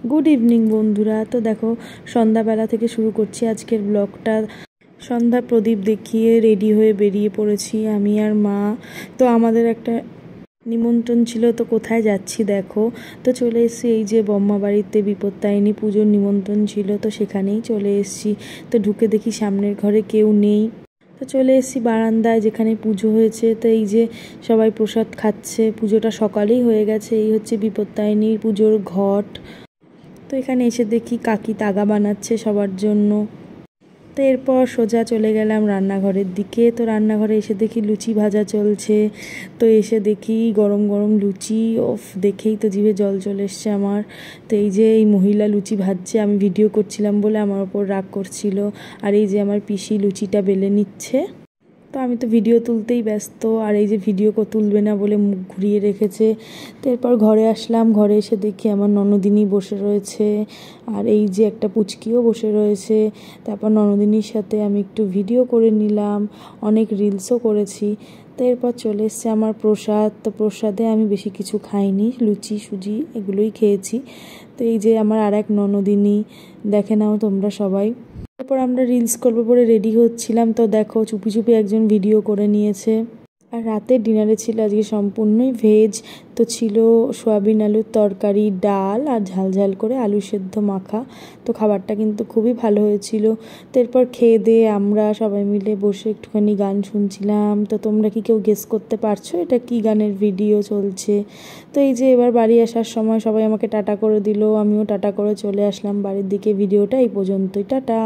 Good evening বন্ধুরা। তো দেখো সন্ধ্যাবেলা থেকে শুরু করছি আজকের ব্লগটা। সন্ধ্যা প্রদীপ দেখিয়ে রেডি হয়ে বেরিয়ে পড়েছি আমি আর মা। তো আমাদের একটা নিমন্ত্রণ ছিল, তো কোথায় যাচ্ছি দেখো। তো চলে এসেছি এই যে বম্মা বাড়িতে, বিপত্তারিণী পুজোর নিমন্ত্রণ ছিল, তো সেখানেই চলে এসেছি। তো ঢুকে দেখি সামনের ঘরে কেউ নেই। তো চলে এসেছি বারান্দায় যেখানে পুজো হয়েছে। তো এই যে সবাই প্রসাদ খাচ্ছে, পুজোটা সকালেই হয়ে গেছে। এই হচ্ছে বিপত্তারিণীর পুজোর ঘট। তো এখানে এসে দেখি কাকি তাগা বানাচ্ছে সবার জন্য। তো এরপর সোজা চলে গেলাম রান্নাঘরের দিকে। তো রান্নাঘরে এসে দেখি লুচি ভাজা চলছে। তো এসে দেখি গরম গরম লুচি, ওফ দেখেই তো জিভে জল চলে এসছে আমার। তো এই যে এই মহিলা লুচি ভাজছে, আমি ভিডিও করছিলাম বলে আমার ওপর রাগ করছিল। আর এই যে আমার পিসি লুচিটা বেলে নিচ্ছে। তো আমি তো ভিডিও তুলতেই ব্যস্ত, আর এই যে ভিডিও তুলবে না বলে মুখ ঘুরিয়ে রেখেছে। তো এরপর ঘরে আসলাম, ঘরে এসে দেখি আমার ননদিনী বসে রয়েছে, আর এই যে একটা পুচকিও বসে রয়েছে। তারপর ননদিনীর সাথে আমি একটু ভিডিও করে নিলাম, অনেক রিলসও করেছি। তো এরপর চলে এসছে আমার প্রসাদ। তো প্রসাদে আমি বেশি কিছু খাইনি, লুচি সুজি এগুলোই খেয়েছি। তো এই যে আমার আর এক ননদিনী, দেখে নাও তোমরা সবাই। তারপর আমরা রিলস করবো বলে রেডি হচ্ছিলাম। তো দেখো চুপি চুপি একজন ভিডিও করে নিয়েছে। আর রাতের ডিনারে ছিল আজকে সম্পূর্ণই ভেজ। তো ছিল সয়াবিন আলুর তরকারি, ডাল আর ঝাল ঝাল করে আলু সেদ্ধ মাখা। তো খাবারটা কিন্তু খুবই ভালো হয়েছিল। তো এরপর খেয়ে দিয়ে আমরা সবাই মিলে বসে একটুখানি গান শুনছিলাম। তো তোমরা কি কেউ গেস করতে পারছো এটা কি গানের ভিডিও চলছে? তো এই যে এবার বাড়ি আসার সময় সবাই আমাকে টাটা করে দিল, আমিও টাটা করে চলে আসলাম বাড়ির দিকে। ভিডিওটা এই পর্যন্তই, টাটা।